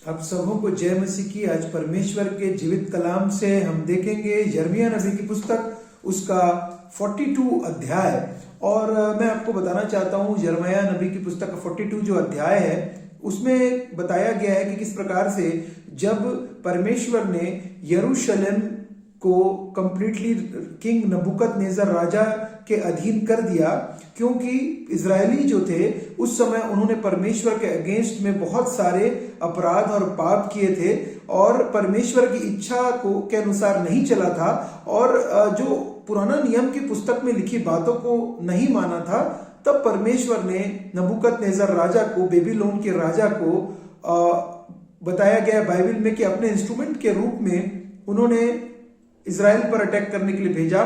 आप सबों को जय मसीह की। आज परमेश्वर के जीवित कलाम से हम देखेंगे यिर्मयाह नबी की पुस्तक उसका 42 अध्याय। और मैं आपको बताना चाहता हूँ यिर्मयाह नबी की पुस्तक का 42 जो अध्याय है उसमें बताया गया है कि किस प्रकार से जब परमेश्वर ने यरूशलेम को कंप्लीटली किंग नबूकदनेस्सर राजा के अधीन कर दिया, क्योंकि इजरायली जो थे उस समय उन्होंने परमेश्वर के अगेंस्ट में बहुत सारे अपराध और पाप किए थे और परमेश्वर की इच्छा को के अनुसार नहीं चला था और जो पुराना नियम की पुस्तक में लिखी बातों को नहीं माना था। तब परमेश्वर ने नबूकदनेस्सर राजा को, बेबीलोन के राजा को बताया गया बाइबल में कि अपने इंस्ट्रूमेंट के रूप में उन्होंने इजराइल पर अटैक करने के लिए भेजा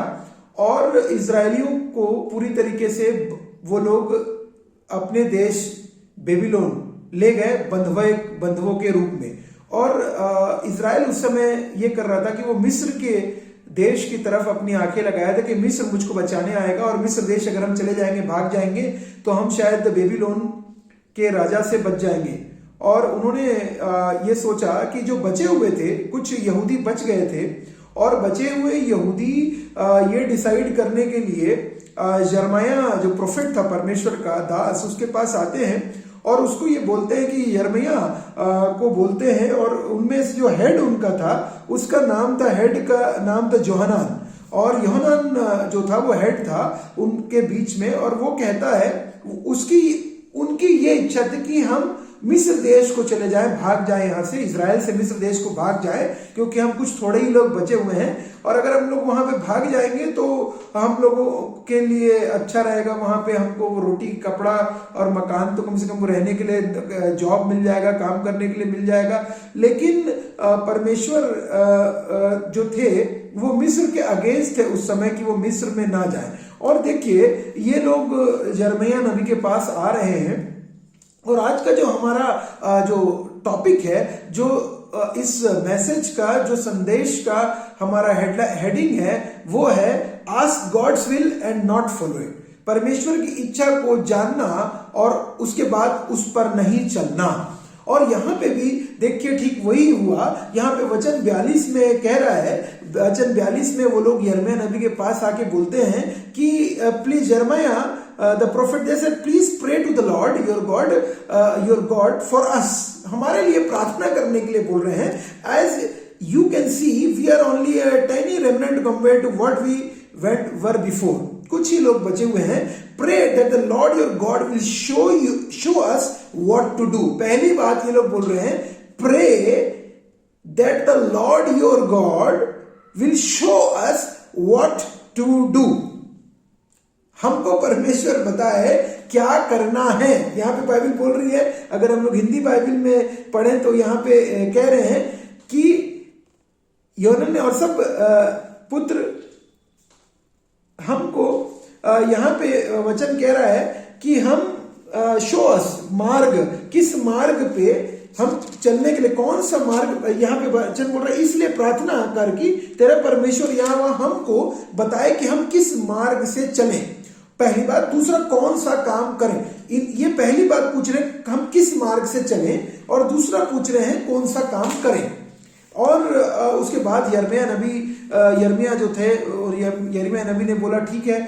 और इजरायलियों को पूरी तरीके से वो लोग अपने देश बेबीलोन ले गए बंधुओं के रूप में। और इजराइल उस समय ये कर रहा था कि वो मिस्र के देश की तरफ अपनी आंखें लगाया था कि मिस्र मुझको बचाने आएगा और मिस्र देश अगर हम चले जाएंगे, भाग जाएंगे तो हम शायद बेबीलोन के राजा से बच जाएंगे। और उन्होंने ये सोचा कि जो बचे हुए थे, कुछ यहूदी बच गए थे और बचे हुए यहूदी ये डिसाइड करने के लिए यिर्मयाह जो प्रोफेट था, परमेश्वर का दास, उसके पास आते हैं और उसको ये बोलते हैं कि यिर्मयाह को बोलते हैं। और उनमें से जो हेड उनका था उसका नाम था, हेड का नाम था योहानान, और योहानान जो था वो हेड था उनके बीच में। और वो कहता है उनकी ये इच्छा थी कि हम मिस्र देश को चले जाएं, भाग जाएं यहाँ से, इजराइल से मिस्र देश को भाग जाएं, क्योंकि हम कुछ थोड़े ही लोग बचे हुए हैं और अगर हम लोग वहां पे भाग जाएंगे तो हम लोगों के लिए अच्छा रहेगा। वहां पे हमको रोटी, कपड़ा और मकान तो कम से कम रहने के लिए जॉब मिल जाएगा, काम करने के लिए मिल जाएगा। लेकिन परमेश्वर जो थे वो मिस्र के अगेंस्ट थे उस समय कि वो मिस्र में ना जाए। और देखिए ये लोग यिर्मयाह नबी के पास आ रहे हैं और आज का जो हमारा जो टॉपिक है, जो इस मैसेज का, जो संदेश का हमारा हेडिंग है वो है ask God's will and not follow it. परमेश्वर की इच्छा को जानना और उसके बाद उस पर नहीं चलना। और यहाँ पे भी देखिए ठीक वही हुआ। यहाँ पे वचन 42 में कह रहा है, वचन 42 में वो लोग यिर्मयाह नबी के पास आके बोलते हैं कि प्लीज यिर्मयाह, the prophet they said please pray to the Lord your God for us। हमारे लिए प्रार्थना करने के लिए बोल रहे हैं। As you can see we are only a tiny remnant compared to what we were before। कुछ ही लोग बचे हुए हैं। Pray that the Lord your God will show us what to do। पहली बात ये लोग बोल रहे हैं, pray that the Lord your God will show us what to do। हमको परमेश्वर बताए क्या करना है। यहाँ पे बाइबल बोल रही है, अगर हम लोग हिंदी बाइबल में पढ़ें तो यहाँ पे कह रहे हैं कि योहानान ने और सब पुत्र हमको, यहाँ पे वचन कह रहा है कि हम शो अस मार्ग, किस मार्ग पे हम चलने के लिए, कौन सा मार्ग। यहाँ पे वचन बोल रहा है इसलिए प्रार्थना कर कि तेरा परमेश्वर यहाँ हमको बताए कि हम किस मार्ग से चलें। पहली बात। दूसरा, कौन सा काम करें। ये पहली बात पूछ रहे हैं हम किस मार्ग से चलें, और दूसरा पूछ रहे हैं कौन सा काम करें। और उसके बाद यिर्मयाह जो थे, और यिर्मयाह नबी ने बोला ठीक है,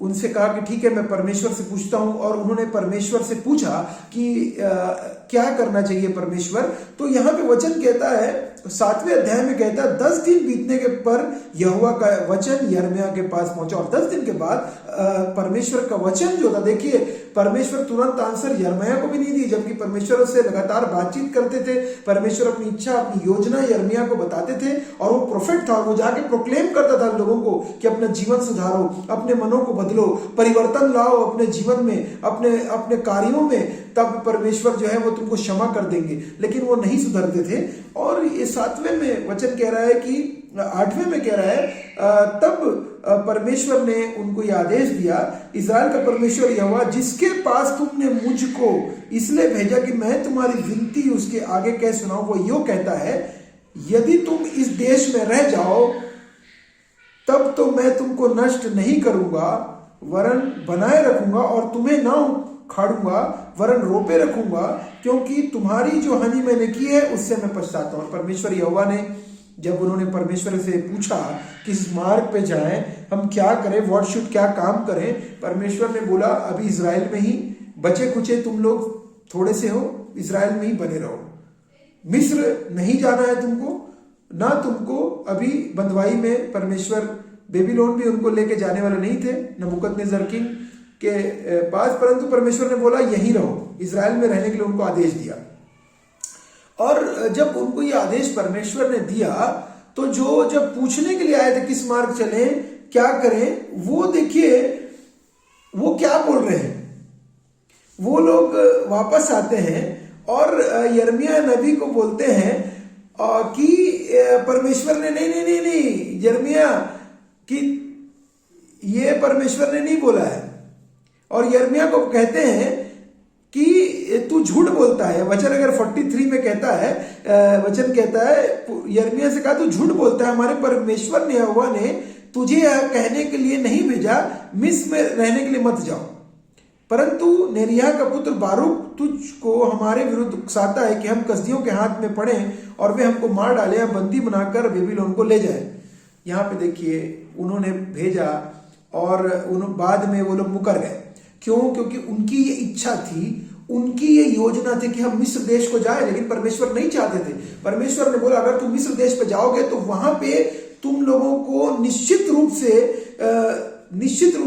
उनसे कहा कि ठीक है मैं परमेश्वर से पूछता हूं। और उन्होंने परमेश्वर से पूछा कि क्या करना चाहिए परमेश्वर। तो यहाँ पे वचन कहता है, 7वें अध्याय में कहता है 10 दिन बीतने के पर यहोवा का वचन यिर्मयाह के पास पहुंचा। और 10 दिन के बाद परमेश्वर का वचन जो था, देखिए परमेश्वर तुरंत आंसर यिर्मयाह को भी नहीं दी, जबकि परमेश्वर उससे लगातार बातचीत करते थे। परमेश्वर अपनी इच्छा, अपनी योजना यिर्मयाह को बताते थे और वो प्रोफेट था, वो जाके प्रोक्लेम करता था लोगों को कि अपना जीवन सुधारो, अपने मनों को बदलो, परिवर्तन लाओ अपने जीवन में, अपने कार्यों में, तब परमेश्वर जो है वो तुमको क्षमा कर देंगे। लेकिन वो नहीं सुधरते थे। और ये 7वें में वचन कह रहा है कि 8वें में कह रहा है तब परमेश्वर ने उनको ये आदेश दिया, इस्राएल का परमेश्वर यहोवा जिसके पास तुमने मुझको इसलिए भेजा कि मैं तुम्हारी विनती उसके आगे कह सुनाऊं, वो यो कहता है यदि तुम इस देश में रह जाओ तब तो मैं तुमको नष्ट नहीं करूंगा, वरन बनाए रखूंगा और तुम्हें ना उखाड़ूंगा, वरन रोपे रखूंगा क्योंकि तुम्हारी जो हानि मैंने की है उससे मैं पछताता हूँ। परमेश्वर यहोवा ने जब उन्होंने परमेश्वर से पूछा किस मार्ग पे जाएं, हम क्या करें, व्हाट शुड, क्या काम करें, परमेश्वर ने बोला अभी इजराइल में ही बचे कुचे तुम लोग थोड़े से हो, इजराइल में ही बने रहो, मिस्र नहीं जाना है तुमको, ना तुमको अभी बंधुआई में परमेश्वर, बेबीलोन भी उनको लेके जाने वाले नहीं थे नबूकदनेस्सर किंग के पास, परंतु परमेश्वर ने बोला यहीं रहो, इजराइल में रहने के लिए उनको आदेश दिया। और जब उनको ये आदेश परमेश्वर ने दिया तो जो जब पूछने के लिए आए थे किस मार्ग चलें, क्या करें, वो देखिए वो क्या बोल रहे हैं। वो लोग वापस आते हैं और यिर्मयाह नबी को बोलते हैं कि परमेश्वर ने नहीं यिर्मयाह कि ये परमेश्वर ने नहीं बोला है, और यिर्मयाह को कहते हैं कि तू झूठ बोलता है। वचन अगर 43 में कहता है, वचन कहता है यिर्मयाह से कहा तू झूठ बोलता है, हमारे परमेश्वर ने यहोवा ने तुझे यह कहने के लिए नहीं भेजा मिस्र में रहने के लिए मत जाओ, परंतु नेरिय्याह का पुत्र बारूक तुझको हमारे विरुद्ध उकसाता है कि हम कसदियों के हाथ में पड़े और वे हमको मार डाले या बंदी बनाकर बेबीलोन को ले जाए। यहाँ पे देखिए उन्होंने भेजा और बाद में वो लोग मुकर गए। क्यों? क्योंकि उनकी ये इच्छा थी, उनकी ये योजना थी कि हम मिस्र देश को जाए, लेकिन परमेश्वर नहीं चाहते थे। परमेश्वर ने बोला अगर तुम मिस्र देश पे जाओगे तो वहां पे तुम लोगों को निश्चित रूप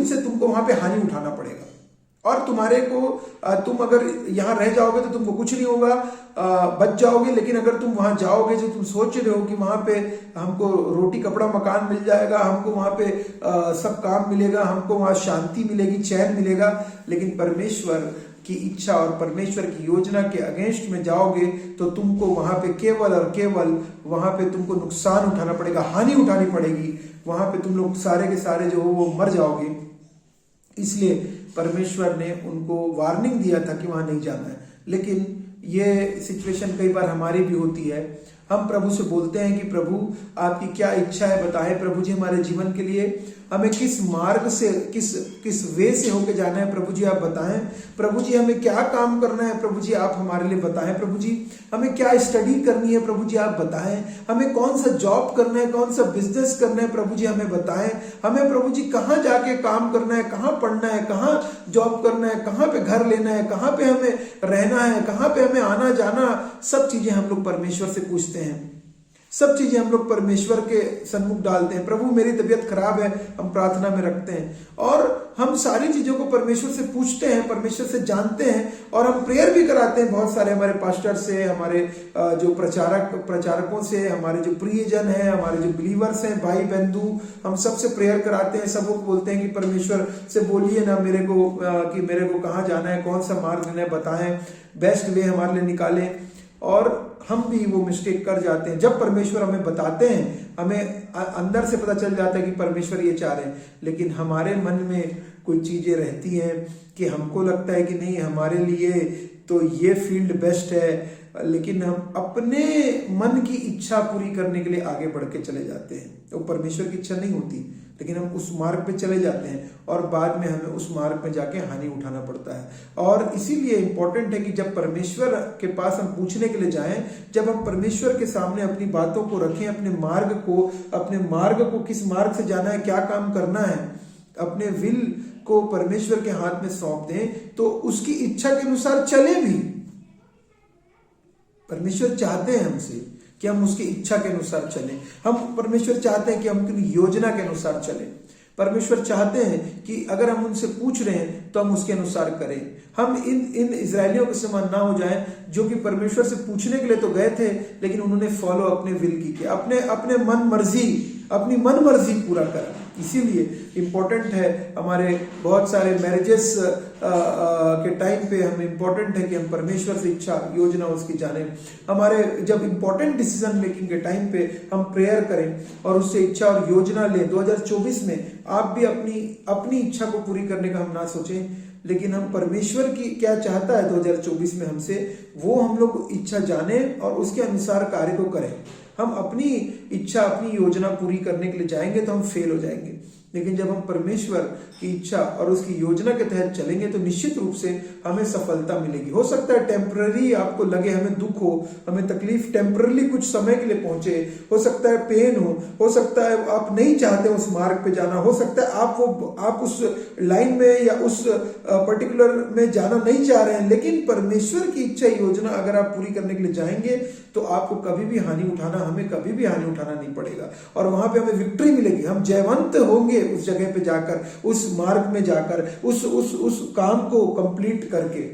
से तुमको वहां पे हानि उठाना पड़ेगा, और तुम्हारे को तुम अगर यहां रह जाओगे तो तुमको कुछ नहीं होगा, बच जाओगे, लेकिन अगर तुम वहां जाओगे जो तुम सोच रहे हो कि वहां पे हमको रोटी कपड़ा मकान मिल जाएगा, हमको वहां पे सब काम मिलेगा, हमको वहां शांति मिलेगी, चैन मिलेगा, लेकिन परमेश्वर की इच्छा और परमेश्वर की योजना के अगेंस्ट में जाओगे तो तुमको वहां पे केवल और केवल वहां पे तुमको नुकसान उठाना पड़ेगा, हानि उठानी पड़ेगी, वहां पे तुम लोग सारे के सारे जो हो वो मर जाओगे। इसलिए परमेश्वर ने उनको वार्निंग दिया था कि वहां नहीं जाना है। लेकिन ये सिचुएशन कई बार हमारी भी होती है, हम प्रभु से बोलते हैं कि प्रभु आपकी क्या इच्छा है बताएं प्रभु जी हमारे जीवन के लिए, हमें किस मार्ग से किस वे से होके जाना है प्रभु जी आप बताएं, प्रभु जी हमें क्या काम करना है प्रभु जी आप हमारे लिए बताएं, प्रभु जी हमें क्या स्टडी करनी है प्रभु जी आप बताएं, हमें कौन सा जॉब करना है, कौन सा बिजनेस करना है प्रभु जी हमें बताएं, हमें प्रभु जी कहाँ जाके काम करना है, कहाँ पढ़ना है, कहाँ जॉब करना है, कहाँ पे घर लेना है, कहाँ पे हमें रहना है, कहाँ पे हमें आना जाना, सब चीजें हम लोग परमेश्वर से पूछते हैं, सब चीजें हम लोग परमेश्वर के सन्मुख डालते हैं। प्रभु मेरी तबीयत खराब है हम प्रार्थना में रखते हैं, और हम सारी चीजों को परमेश्वर से पूछते हैं, परमेश्वर से जानते हैं, और हम प्रेयर भी कराते हैं बहुत सारे हमारे पास्टर से, हमारे जो प्रचारकों से, हमारे जो प्रियजन है, हमारे जो बिलीवर्स हैं, भाई बंधु, हम सबसे प्रेयर कराते हैं, सबको बोलते हैं कि परमेश्वर से बोलिए ना मेरे को कि मेरे को कहाँ जाना है, कौन सा मार्ग लेना है बताएं, बेस्ट वे हमारे लिए निकालें। और हम भी वो मिस्टेक कर जाते हैं, जब परमेश्वर हमें बताते हैं हमें अंदर से पता चल जाता है कि परमेश्वर ये चाह रहे हैं, लेकिन हमारे मन में कुछ चीजें रहती हैं कि हमको लगता है कि नहीं हमारे लिए तो ये फील्ड बेस्ट है, लेकिन हम अपने मन की इच्छा पूरी करने के लिए आगे बढ़ के चले जाते हैं। तो परमेश्वर की इच्छा नहीं होती, लेकिन हम उस मार्ग पे चले जाते हैं और बाद में हमें उस मार्ग पे जाके हानि उठाना पड़ता है। और इसीलिए इंपॉर्टेंट है कि जब परमेश्वर के पास हम पूछने के लिए जाएं, जब हम परमेश्वर के सामने अपनी बातों को रखें, अपने मार्ग को किस मार्ग से जाना है, क्या काम करना है, अपने विल को परमेश्वर के हाथ में सौंप दें, तो उसकी इच्छा के अनुसार चले भी। परमेश्वर चाहते हैं हमसे कि हम उसकी इच्छा के अनुसार चलें, हम परमेश्वर चाहते हैं कि हम उनकी योजना के अनुसार चलें, परमेश्वर चाहते हैं कि अगर हम उनसे पूछ रहे हैं तो हम उसके अनुसार करें। हम इन इजरायलियों के समान ना हो जाएं जो कि परमेश्वर से पूछने के लिए तो गए थे, लेकिन उन्होंने फॉलो अपने विल की किया, अपने अपनी मन मर्जी पूरा करा। इसीलिए इम्पोर्टेंट है हमारे बहुत सारे मैरिजेस के टाइम पे हम इम्पोर्टेंट है कि हम परमेश्वर से इच्छा योजना उसकी जाने। हमारे जब इम्पोर्टेंट डिसीजन मेकिंग के टाइम पे हम प्रेयर करें और उससे इच्छा और योजना लें। 2024 में आप भी अपनी इच्छा को पूरी करने का हम ना सोचें, लेकिन हम परमेश्वर की क्या चाहता है 2024 में हमसे, वो हम लोग इच्छा जाने और उसके अनुसार कार्य को करें। हम अपनी इच्छा अपनी योजना पूरी करने के लिए जाएंगे तो हम फेल हो जाएंगे, लेकिन जब हम परमेश्वर की इच्छा और उसकी योजना के तहत चलेंगे तो निश्चित रूप से हमें सफलता मिलेगी। हो सकता है टेम्पररी आपको लगे, हमें दुख हो, हमें तकलीफ टेम्पररी कुछ समय के लिए पहुंचे, हो सकता है पेन हो सकता है आप नहीं चाहते उस मार्ग पे जाना, हो सकता है आप उस लाइन में या उस पर्टिकुलर में जाना नहीं चाह रहे हैं, लेकिन परमेश्वर की इच्छा योजना अगर आप पूरी करने के लिए जाएंगे तो आपको कभी भी हानि उठाना, हमें कभी भी हानि उठाना नहीं पड़ेगा और वहां पे हमें विक्ट्री मिलेगी। हम जयवंत होंगे उस जगह पे जाकर, उस मार्ग में जाकर, उस काम को कंप्लीट करके।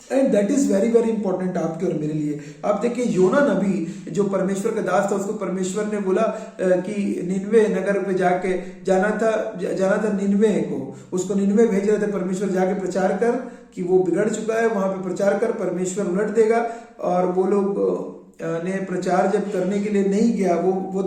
And that is very very important आपके और मेरे लिए। आप देखिए योना नबी जो परमेश्वर का दास था, उसको परमेश्वर ने बोला कि निनवे नगर पे जाके जाना था निनवे को, उसको निनवे भेज रहे थे परमेश्वर, जाके प्रचार कर कि वो बिगड़ चुका है, वहां पे प्रचार कर, परमेश्वर उलट देगा। और वो लोग ने प्रचार जब करने के लिए नहीं गया, वो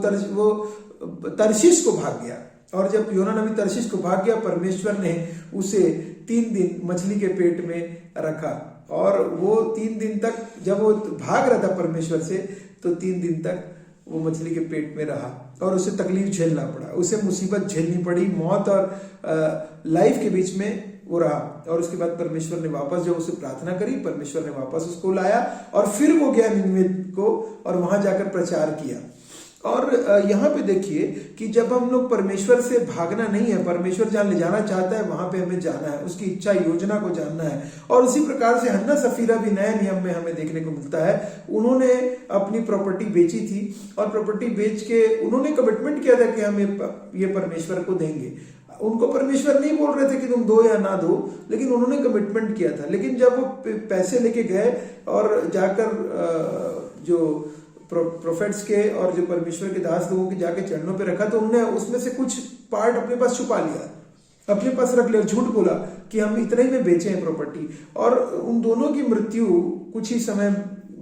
तर्शीश को भाग गया। और जब योना नबी तर्शीश को भाग गया, परमेश्वर ने उसे 3 दिन मछली के पेट में रखा और वो 3 दिन तक, जब वो भाग रहा था परमेश्वर से, तो 3 दिन तक वो मछली के पेट में रहा और उसे तकलीफ झेलना पड़ा, उसे मुसीबत झेलनी पड़ी, मौत और लाइफ के बीच में वो रहा। और उसके बाद परमेश्वर ने वापस जब उसे प्रार्थना करी, परमेश्वर ने वापस उसको लाया और फिर वो गया निनवे को और वहां जाकर प्रचार किया। और यहाँ पे देखिए कि जब हम लोग परमेश्वर से भागना नहीं है, परमेश्वर जहाँ ले जाना चाहता है वहां पे हमें जाना है, उसकी इच्छा योजना को जानना है। और उसी प्रकार से हन्ना सफीरा भी नए नियम में हमें देखने को मिलता है। उन्होंने अपनी प्रॉपर्टी बेची थी और प्रॉपर्टी बेच के उन्होंने कमिटमेंट किया था कि हम ये परमेश्वर को देंगे। उनको परमेश्वर नहीं बोल रहे थे कि तुम दो या ना दो, लेकिन उन्होंने कमिटमेंट किया था। लेकिन जब वो पैसे लेके गए और जाकर जो प्रोफेट्स के और जो परमेश्वर के दास लोगों के जाके चरणों पे रखा, तो उन्होंने उसमें से कुछ पार्ट अपने पास छुपा लिया, अपने पास रख लिया, झूठ बोला कि हम इतने ही में बेचे हैं प्रॉपर्टी। और उन दोनों की मृत्यु कुछ ही समय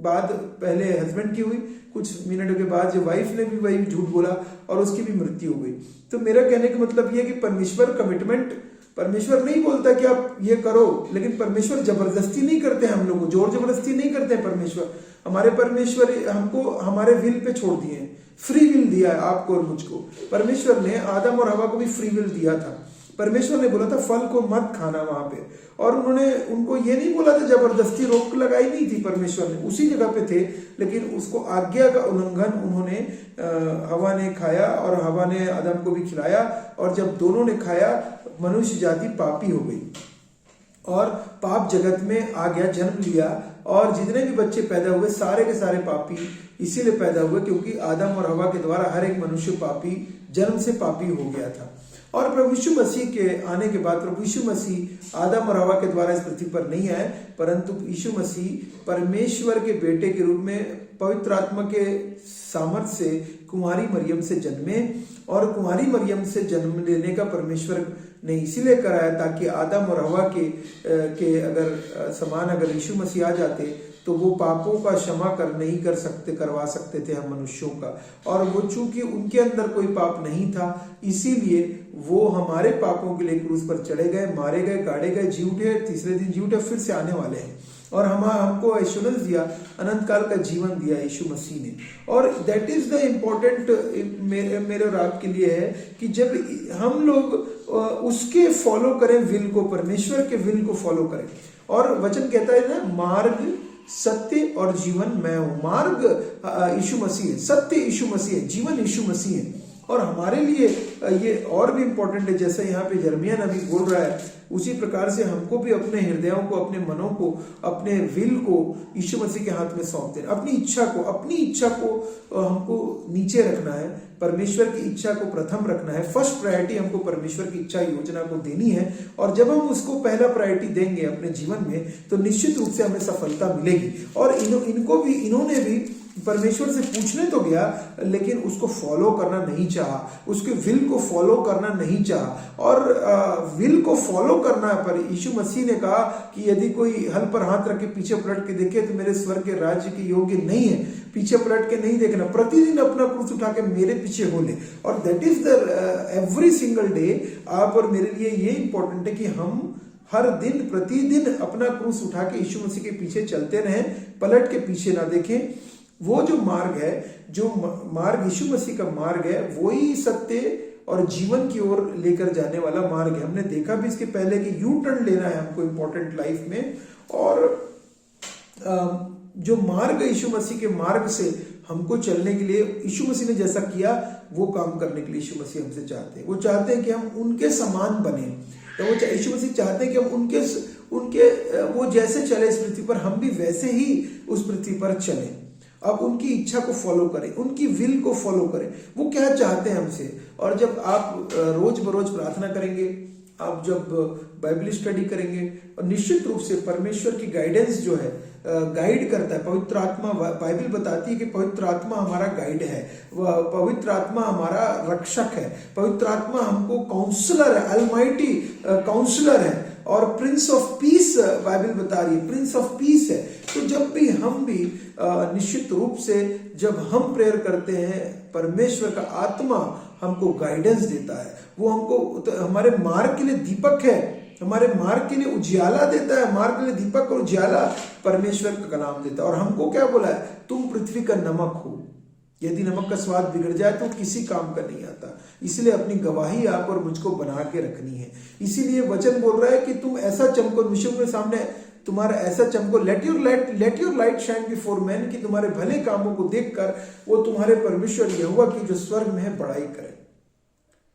बाद, पहले हस्बैंड की हुई, कुछ मिनटों के बाद जो वाइफ ने भी वही झूठ बोला और उसकी भी मृत्यु हो गई। तो मेरा कहने का मतलब ये है कि परमेश्वर कमिटमेंट, परमेश्वर नहीं बोलता कि आप ये करो, लेकिन परमेश्वर जबरदस्ती नहीं करते हैं, हम लोग को जोर जबरदस्ती नहीं करते हैं। परमेश्वर हमको हमारे विल पे छोड़ दिए हैं, फ्री विल दिया है आपको और मुझको। परमेश्वर ने आदम और हवा को भी फ्री विल दिया था। परमेश्वर ने बोला था फल को मत खाना वहां पे, और उन्होंने उनको ये नहीं बोला था, जबरदस्ती रोक लगाई नहीं थी। परमेश्वर ने उसी जगह पे थे, लेकिन उसको आज्ञा का उल्लंघन उन्होंने, हवा ने खाया और हवा ने आदम को भी खिलाया, और जब दोनों ने खाया मनुष्य जाति पापी हो गई और पाप जगत में आ गया, जन्म लिया, और जितने भी बच्चे पैदा हुए सारे के सारे पापी इसीलिए पैदा हुए क्योंकि आदम और हवा के द्वारा हर एक मनुष्य पापी, जन्म से पापी हो गया था। और प्रभु यीशु मसीह के आने के बाद, प्रभु यीशु मसीह आदम और हवा के द्वारा इस पृथ्वी पर नहीं आए, परंतु यीशु मसीह परमेश्वर के बेटे के रूप में पवित्र आत्मा के सामर्थ्य से कुंवारी मरियम से जन्मे। और कुंवारी मरियम से जन्म लेने का परमेश्वर ने इसीलिए कराया ताकि आदम और हवा के अगर समान अगर यीशु मसीह आ जाते तो वो पापों का क्षमा करवा सकते थे हम मनुष्यों का। और वो चूंकि उनके अंदर कोई पाप नहीं था, इसीलिए वो हमारे पापों के लिए क्रूस पर चढ़े गए, मारे गए, गाड़े गए, जी उठे, तीसरे दिन जी उठे, फिर से आने वाले हैं। और हमको एश्योरेंस दिया, अनंत काल का जीवन दिया यीशु मसीह ने। और दैट इज द इम्पोर्टेंट मेरे और आपके लिए है कि जब हम लोग उसके फॉलो करें विल को, परमेश्वर के विल को फॉलो करें। और वचन कहता है ना, मार्ग, सत्य और जीवन मैं हूं। मार्ग यीशु मसीह है, सत्य यीशु मसीह है, जीवन यीशु मसीह है। और हमारे लिए ये और भी इंपॉर्टेंट है, जैसे यहाँ पे यिर्मयाह नबी बोल रहा है, उसी प्रकार से हमको भी अपने हृदयों को, अपने मनों को, अपने विल को यीशु मसीह के हाथ में सौंप देना। अपनी इच्छा को हमको नीचे रखना है, परमेश्वर की इच्छा को प्रथम रखना है। फर्स्ट प्रायोरिटी हमको परमेश्वर की इच्छा योजना को देनी है। और जब हम उसको पहला प्रायोरिटी देंगे अपने जीवन में, तो निश्चित रूप से हमें सफलता मिलेगी। और इन्होंने भी परमेश्वर से पूछने तो गया, लेकिन उसको फॉलो करना नहीं चाहा, उसके विल को फॉलो करना नहीं चाहा। और विल को फॉलो करना पर यीशु मसीह ने कहा कि यदि कोई हल पर हाथ रख के पीछे पलट के देखे तो मेरे स्वर्ग के राज्य के योग्य नहीं है। पीछे पलट के नहीं देखना, प्रतिदिन अपना क्रूस उठा के मेरे पीछे हो ले। और that is the every single day. आप और मेरे लिए ये इंपॉर्टेंट है कि हम हर दिन, प्रतिदिन अपना क्रूस उठा के यीशु मसीह के पीछे चलते रहें, पलट के पीछे ना देखें। वो जो मार्ग है, जो मार्ग यीशु मसीह का मार्ग है, वही सत्य और जीवन की ओर लेकर जाने वाला मार्ग है। हमने देखा भी इसके पहले कि यू टर्न लेना है हमको इम्पोर्टेंट लाइफ में, और जो मार्ग यीशु मसीह के मार्ग से हमको चलने के लिए यीशु मसीह ने जैसा किया वो काम करने के लिए यीशु मसीह हमसे चाहते हैं। वो चाहते हैं कि हम उनके समान बने, तो वो यीशु मसीह चाहते हैं कि हम उनके वो जैसे चले इस पृथ्वी पर, हम भी वैसे ही उस पृथ्वी पर चलें। अब उनकी इच्छा को फॉलो करें, उनकी विल को फॉलो करें। वो क्या चाहते हैं हमसे। और जब आप रोज बरोज प्रार्थना करेंगे, आप जब बाइबल स्टडी करेंगे, और निश्चित रूप से परमेश्वर की गाइडेंस जो है गाइड करता है। पवित्र आत्मा, बाइबल बताती है कि पवित्र आत्मा हमारा गाइड है, पवित्र आत्मा हमारा रक्षक है, पवित्र आत्मा हमको काउंसलर है, अलमाइटी काउंसलर है, और प्रिंस ऑफ पीस बाइबल बता रही है, प्रिंस ऑफ पीस है। तो जब भी हम भी निश्चित रूप से जब हम प्रेयर करते हैं, परमेश्वर का आत्मा हमको गाइडेंस देता है। वो हमको तो हमारे मार्ग के लिए दीपक है, हमारे मार्ग के लिए उजियाला देता है। मार्ग के लिए दीपक और उजियाला परमेश्वर का कलाम देता है। और हमको क्या बोला है, तुम पृथ्वी का नमक हो, यदि नमक का स्वाद बिगड़ जाए तो किसी काम का नहीं आता। इसलिए अपनी गवाही आप और मुझको बना के रखनी है। इसीलिए वचन बोल रहा है कि तुम ऐसा चमको, विश्व के सामने तुम्हारा ऐसा चमको, let your light shine before man, कि तुम्हारे भले कामों को देखकर वो तुम्हारे परमेश्वर यहोवा की जो स्वर्ग में है बड़ाई करे।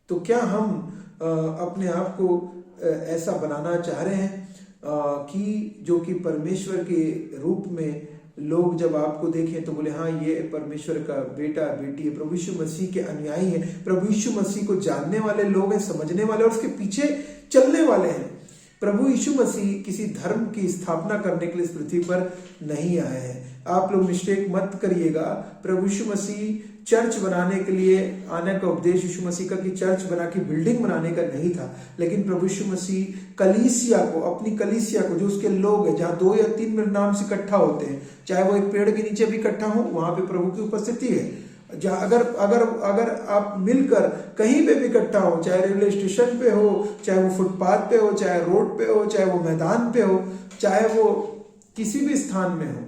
तो क्या हम अपने आप को ऐसा बनाना चाह रहे हैं कि जो कि परमेश्वर के रूप में लोग जब आपको देखें तो बोले हाँ ये परमेश्वर का बेटा बेटी है, प्रभु यीशु मसीह के अनुयायी है, प्रभु यीशु मसीह को जानने वाले लोग हैं, समझने वाले और उसके पीछे चलने वाले हैं। प्रभु यीशु मसीह किसी धर्म की स्थापना करने के लिए इस पृथ्वी पर नहीं आए हैं। आप लोग मिस्टेक मत करिएगा। प्रभु यीशु मसीह चर्च बनाने के लिए आने का उपदेश यीशु मसीह का कि चर्च बना के बिल्डिंग बनाने का नहीं था, लेकिन प्रभु यीशु मसीह कलीसिया को, अपनी कलीसिया को, जो उसके लोग हैं, जहाँ 2 या 3 मेरे नाम से इकट्ठा होते हैं, चाहे वो एक पेड़ के नीचे भी इकट्ठा हो, वहां पे प्रभु की उपस्थिति है। जहाँ अगर आप मिलकर कहीं पे भी इकट्ठा हो, चाहे रेलवे स्टेशन पे हो, चाहे वो फुटपाथ पे हो, चाहे रोड पे हो, चाहे वो मैदान पे हो, चाहे वो किसी भी स्थान में हो,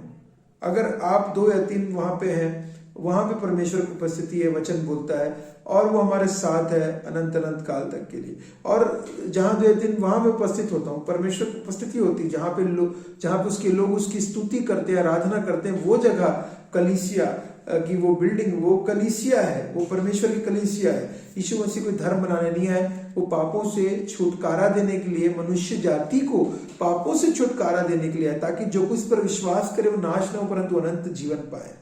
अगर आप 2 या 3 वहां पे हैं, वहां पे परमेश्वर की उपस्थिति है। वचन बोलता है और वो हमारे साथ है अनंत काल तक के लिए। और जहां 2 या 3 वहां पे उपस्थित होता हूँ, परमेश्वर की उपस्थिति होती है, जहां पे उसके लोग उसकी स्तुति करते हैं, आराधना करते हैं, वो जगह कलीसिया की वो बिल्डिंग, वो कलीसिया है, वो परमेश्वर की कलीसिया है। यीशु मसीह कोई धर्म बनाने नहीं आए, वो पापों से छुटकारा देने के लिए, मनुष्य जाति को पापों से छुटकारा देने के लिए है, ताकि जो कुछ पर विश्वास करे वो नाश न हो परंतु अनंत जीवन पाए।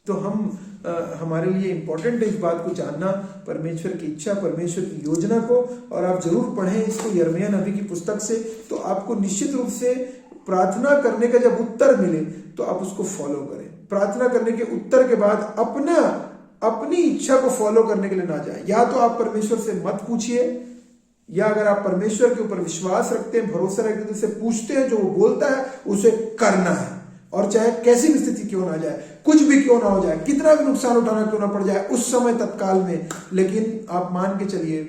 तो हमारे लिए इंपॉर्टेंट है इस बात को जानना, परमेश्वर की इच्छा, परमेश्वर की योजना को। और आप जरूर पढ़ें इसको यिर्मयाह नबी की पुस्तक से, तो आपको निश्चित रूप से प्रार्थना करने का जब उत्तर मिले तो आप उसको फॉलो करें। प्रार्थना करने के उत्तर के बाद अपनी इच्छा को फॉलो करने के लिए ना जाए। या तो आप परमेश्वर से मत पूछिए, या अगर आप परमेश्वर के ऊपर विश्वास रखते हैं, भरोसा रखते हैं, तो उससे पूछते हैं, जो वो बोलता है उसे करना है। और चाहे कैसी भी स्थिति क्यों ना जाए, कुछ भी क्यों ना हो जाए, कितना भी नुकसान उठाना क्यों ना पड़ जाए उस समय तत्काल में, लेकिन आप मान के चलिए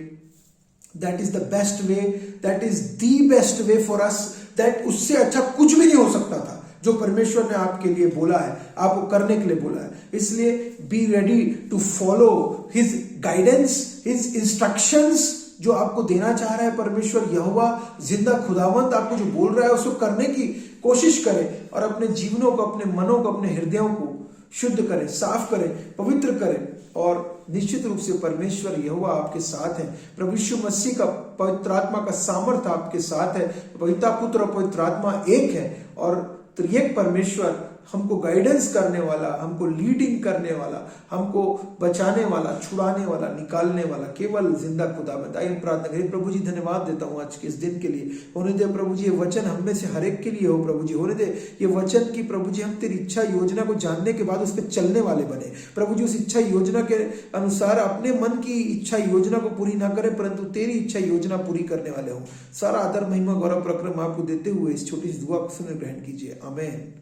that is the best way, that is the best way for us, that उससे अच्छा कुछ भी नहीं हो सकता था जो परमेश्वर ने आपके लिए बोला है, आपको करने के लिए बोला है। इसलिए be ready to follow his guidance, his instructions, जो आपको देना चाह रहा है परमेश्वर यहोवा जिंदा खुदावंत आपको जो बोल रहा है उसको करने की कोशिश करें, और अपने जीवनों को, अपने मनों को, अपने हृदयों को शुद्ध करें, साफ करें, पवित्र करें। और निश्चित रूप से परमेश्वर यहोवा आपके साथ है। प्रभु यीशु मसीह का पवित्र आत्मा का सामर्थ आपके साथ है। पिता, पुत्र और पवित्र आत्मा एक है, और त्रिएक परमेश्वर हमको गाइडेंस करने वाला, हमको लीडिंग करने वाला, हमको बचाने वाला, छुड़ाने वाला, निकालने वाला केवल जिंदा खुदा में। आइए प्रार्थना करें। प्रभु जी धन्यवाद देता हूँ आज के इस दिन के लिए। होने दे प्रभु जी ये वचन हम में से हर एक के लिए हो प्रभु जी। होने दे ये वचन की प्रभु जी हम तेरी इच्छा योजना को जानने के बाद उस पर चलने वाले बने प्रभु जी। उस इच्छा योजना के अनुसार अपने मन की इच्छा योजना को पूरी ना करें, परंतु तेरी इच्छा योजना पूरी करने वाले हो। सारा आदर, महिमा, गौरव, प्रक्रम आपको देते हुए इस छोटी सी दुआ को सुन ग्रहण कीजिए। आमीन।